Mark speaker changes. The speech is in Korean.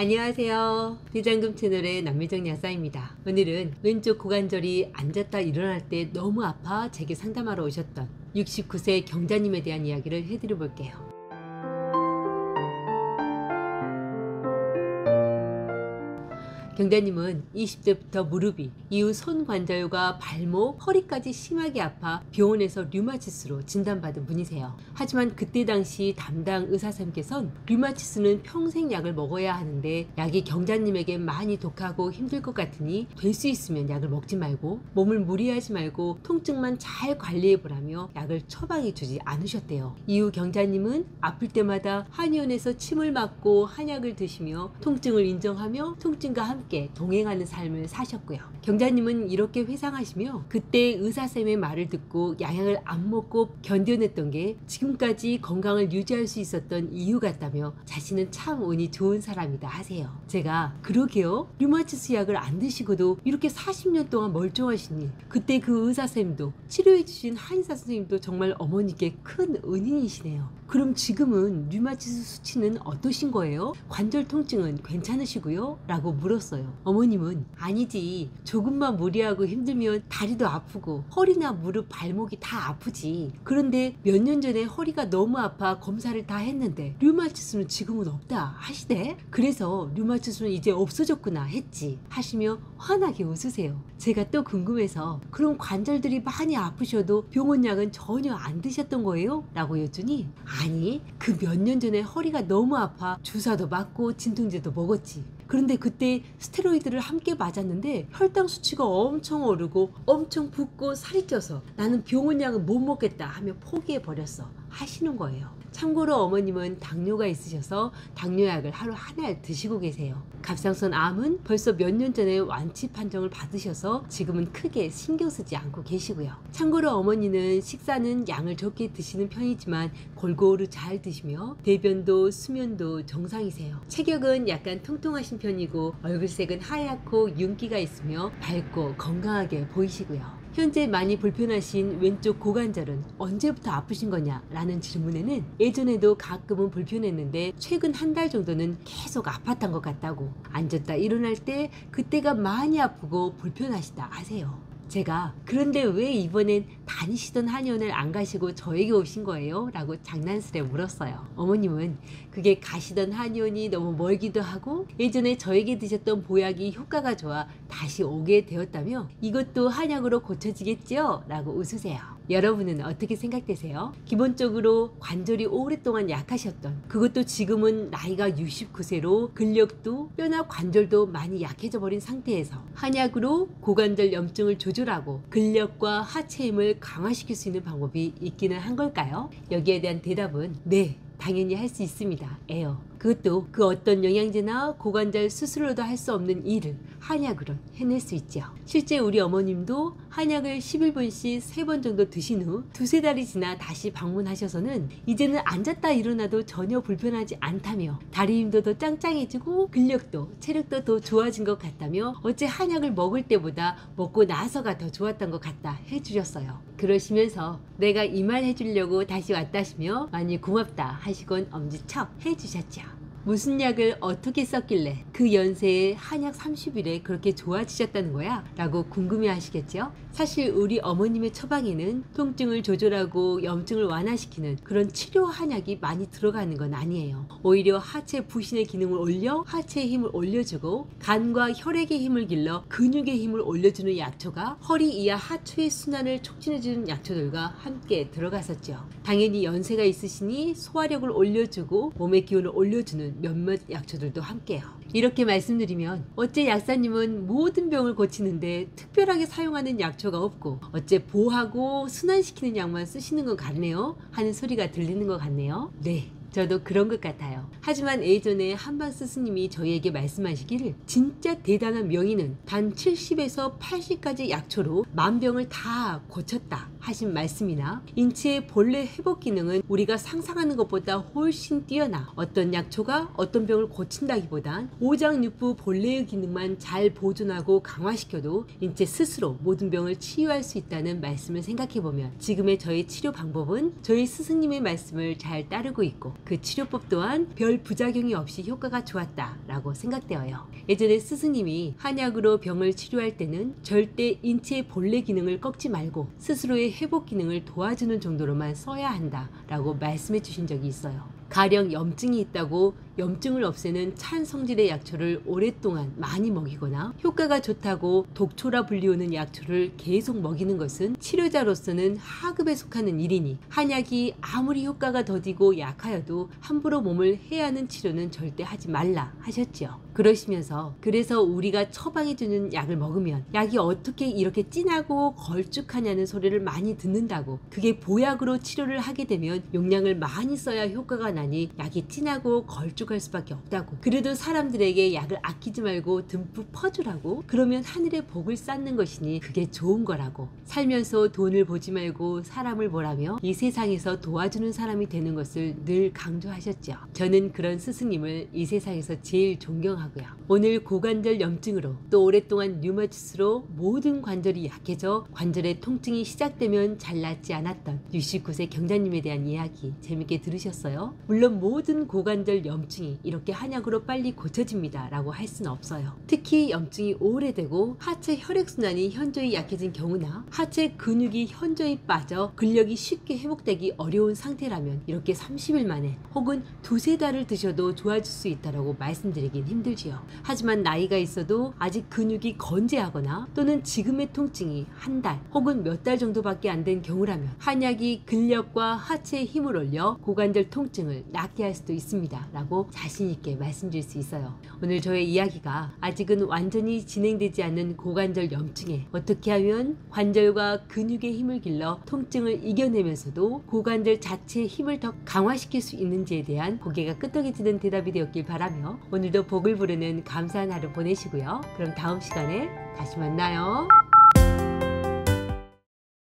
Speaker 1: 안녕하세요. 비장금 채널의 남미정 약사입니다. 오늘은 왼쪽 고관절이 앉았다 일어날 때 너무 아파 제게 상담하러 오셨던 69세 경자님에 대한 이야기를 해드려 볼게요. 경자님은 20대부터 무릎이, 이후 손 관절과 발목, 허리까지 심하게 아파 병원에서 류마티스로 진단받은 분이세요. 하지만 그때 당시 담당 의사선생님께서는 류마티스는 평생 약을 먹어야 하는데 약이 경자님에게 많이 독하고 힘들 것 같으니 될 수 있으면 약을 먹지 말고 몸을 무리하지 말고 통증만 잘 관리해 보라며 약을 처방해 주지 않으셨대요. 이후 경자님은 아플 때마다 한의원에서 침을 맞고 한약을 드시며 통증을 인정하며 통증과 함께 동행하는 삶을 사셨고요. 경자님은 이렇게 회상하시며 그때 의사쌤의 말을 듣고 양약을 안 먹고 견뎌냈던 게 지금까지 건강을 유지할 수 있었던 이유 같다며 자신은 참 운이 좋은 사람이다 하세요. 제가 그러게요, 류마티스 약을 안 드시고도 이렇게 40년 동안 멀쩡하시니 그때 그 의사쌤도 치료해 주신 한의사 선생님도 정말 어머니께 큰 은인이시네요. 그럼 지금은 류마티스 수치는 어떠신 거예요? 관절 통증은 괜찮으시고요? 라고 물었어요. 어머님은 아니지, 조금만 무리하고 힘들면 다리도 아프고 허리나 무릎 발목이 다 아프지. 그런데 몇 년 전에 허리가 너무 아파 검사를 다 했는데 류마티스는 지금은 없다 하시대. 그래서 류마티스는 이제 없어졌구나 했지 하시며 환하게 웃으세요. 제가 또 궁금해서 그럼 관절들이 많이 아프셔도 병원 약은 전혀 안 드셨던 거예요? 라고 여쭈니 아니, 그 몇 년 전에 허리가 너무 아파 주사도 맞고 진통제도 먹었지. 그런데 그때 스테로이드를 함께 맞았는데 혈당 수치가 엄청 오르고 엄청 붓고 살이 쪄서 나는 병원 약은 못 먹겠다 하며 포기해 버렸어 하시는 거예요. 참고로 어머님은 당뇨가 있으셔서 당뇨약을 하루 한 알 드시고 계세요. 갑상선 암은 벌써 몇 년 전에 완치 판정을 받으셔서 지금은 크게 신경 쓰지 않고 계시고요. 참고로 어머니는 식사는 양을 적게 드시는 편이지만 골고루 잘 드시며 대변도 수면도 정상이세요. 체격은 약간 통통하신 편이고 얼굴색은 하얗고 윤기가 있으며 밝고 건강하게 보이시고요. 현재 많이 불편하신 왼쪽 고관절은 언제부터 아프신 거냐 라는 질문에는 예전에도 가끔은 불편했는데 최근 한 달 정도는 계속 아팠던 것 같다고, 앉았다 일어날 때 그때가 많이 아프고 불편하시다 하세요. 제가 그런데 왜 이번엔 다니시던 한의원을 안 가시고 저에게 오신 거예요? 라고 장난스레 물었어요. 어머님은 그게 가시던 한의원이 너무 멀기도 하고 예전에 저에게 드셨던 보약이 효과가 좋아 다시 오게 되었다며 이것도 한약으로 고쳐지겠죠? 라고 웃으세요. 여러분은 어떻게 생각되세요? 기본적으로 관절이 오랫동안 약하셨던, 그것도 지금은 나이가 69세로 근력도 뼈나 관절도 많이 약해져 버린 상태에서 한약으로 고관절 염증을 조절하고 근력과 하체 힘을 강화시킬 수 있는 방법이 있기는 한 걸까요? 여기에 대한 대답은 네, 당연히 할 수 있습니다. 에요. 그것도 그 어떤 영양제나 고관절 스스로도 할 수 없는 일을 한약으로 해낼 수 있죠. 실제 우리 어머님도 한약을 11분씩 3번 정도 드신 후 두세 달이 지나 다시 방문하셔서는 이제는 앉았다 일어나도 전혀 불편하지 않다며 다리 힘도 더 짱짱해지고 근력도 체력도 더 좋아진 것 같다며 어째 한약을 먹을 때보다 먹고 나서가 더 좋았던 것 같다 해주셨어요. 그러시면서 내가 이 말 해주려고 다시 왔다시며 많이 고맙다 하시곤 엄지척 해주셨죠. 무슨 약을 어떻게 썼길래 그 연세에 한약 30일에 그렇게 좋아지셨다는 거야? 라고 궁금해 하시겠죠? 사실 우리 어머님의 처방에는 통증을 조절하고 염증을 완화시키는 그런 치료 한약이 많이 들어가는 건 아니에요. 오히려 하체 부신의 기능을 올려 하체의 힘을 올려주고 간과 혈액의 힘을 길러 근육의 힘을 올려주는 약초가 허리 이하 하초의 순환을 촉진해주는 약초들과 함께 들어갔었죠. 당연히 연세가 있으시니 소화력을 올려주고 몸의 기운을 올려주는 몇몇 약초들도 함께요. 이렇게 말씀드리면 어째 약사님은 모든 병을 고치는데 특별하게 사용하는 약초가 없고 어째 보하고 순환시키는 약만 쓰시는 것 같네요 하는 소리가 들리는 것 같네요. 네, 저도 그런 것 같아요. 하지만 예전에 한방스 스님이 저희에게 말씀하시기를 진짜 대단한 명의는 단 70에서 80가지 약초로 만병을 다 고쳤다 하신 말씀이나 인체의 본래 회복 기능은 우리가 상상하는 것보다 훨씬 뛰어나 어떤 약초가 어떤 병을 고친다기보단 오장육부 본래의 기능만 잘 보존하고 강화시켜도 인체 스스로 모든 병을 치유할 수 있다는 말씀을 생각해보면 지금의 저희 치료 방법은 저희 스승님의 말씀을 잘 따르고 있고 그 치료법 또한 별 부작용이 없이 효과가 좋았다라고 생각되어요. 예전에 스승님이 한약으로 병을 치료할 때는 절대 인체의 본래 기능을 꺾지 말고 스스로의 회복 기능을 도와주는 정도로만 써야 한다라고 말씀해 주신 적이 있어요. 가령 염증이 있다고 염증을 없애는 찬 성질의 약초를 오랫동안 많이 먹이거나 효과가 좋다고 독초라 불리우는 약초를 계속 먹이는 것은 치료자로서는 하급에 속하는 일이니 한약이 아무리 효과가 더디고 약하여도 함부로 몸을 해하는 치료는 절대 하지 말라 하셨지요. 그러시면서 그래서 우리가 처방해주는 약을 먹으면 약이 어떻게 이렇게 진하고 걸쭉하냐는 소리를 많이 듣는다고, 그게 보약으로 치료를 하게 되면 용량을 많이 써야 효과가 나니 약이 진하고 걸쭉할 수밖에 없다고, 그래도 사람들에게 약을 아끼지 말고 듬뿍 퍼주라고, 그러면 하늘의 복을 쌓는 것이니 그게 좋은 거라고, 살면서 돈을 보지 말고 사람을 보라며 이 세상에서 도와주는 사람이 되는 것을 늘 강조하셨죠. 저는 그런 스승님을 이 세상에서 제일 존경하고요. 오늘 고관절 염증으로 또 오랫동안 류마티스로 모든 관절이 약해져 관절의 통증이 시작되면 잘 낫지 않았던 69세 경자님에 대한 이야기 재밌게 들으셨어요? 물론 모든 고관절 염증이 이렇게 한약으로 빨리 고쳐집니다 라고 할 수는 없어요. 특히 염증이 오래되고 하체 혈액순환이 현저히 약해진 경우나 하체 근육이 현저히 빠져 근력이 쉽게 회복되기 어려운 상태라면 이렇게 30일 만에 혹은 두세 달을 드셔도 좋아질 수 있다고 말씀드리긴 힘들지요. 하지만 나이가 있어도 아직 근육이 건재하거나 또는 지금의 통증이 한 달 혹은 몇 달 정도밖에 안 된 경우라면 한약이 근력과 하체에 힘을 올려 고관절 통증을 낫게 할 수도 있습니다 라고 자신있게 말씀드릴 수 있어요. 오늘 저의 이야기가 아직은 완전히 진행되지 않은 고관절 염증에 어떻게 하면 관절과 근육의 힘을 길러 통증을 이겨내면서도 고관절 자체의 힘을 더 강화시킬 수 있는지에 대한 고개가 끄덕여지는 대답이 되었길 바라며 오늘도 복을 부르는 감사한 하루 보내시고요. 그럼 다음 시간에 다시 만나요.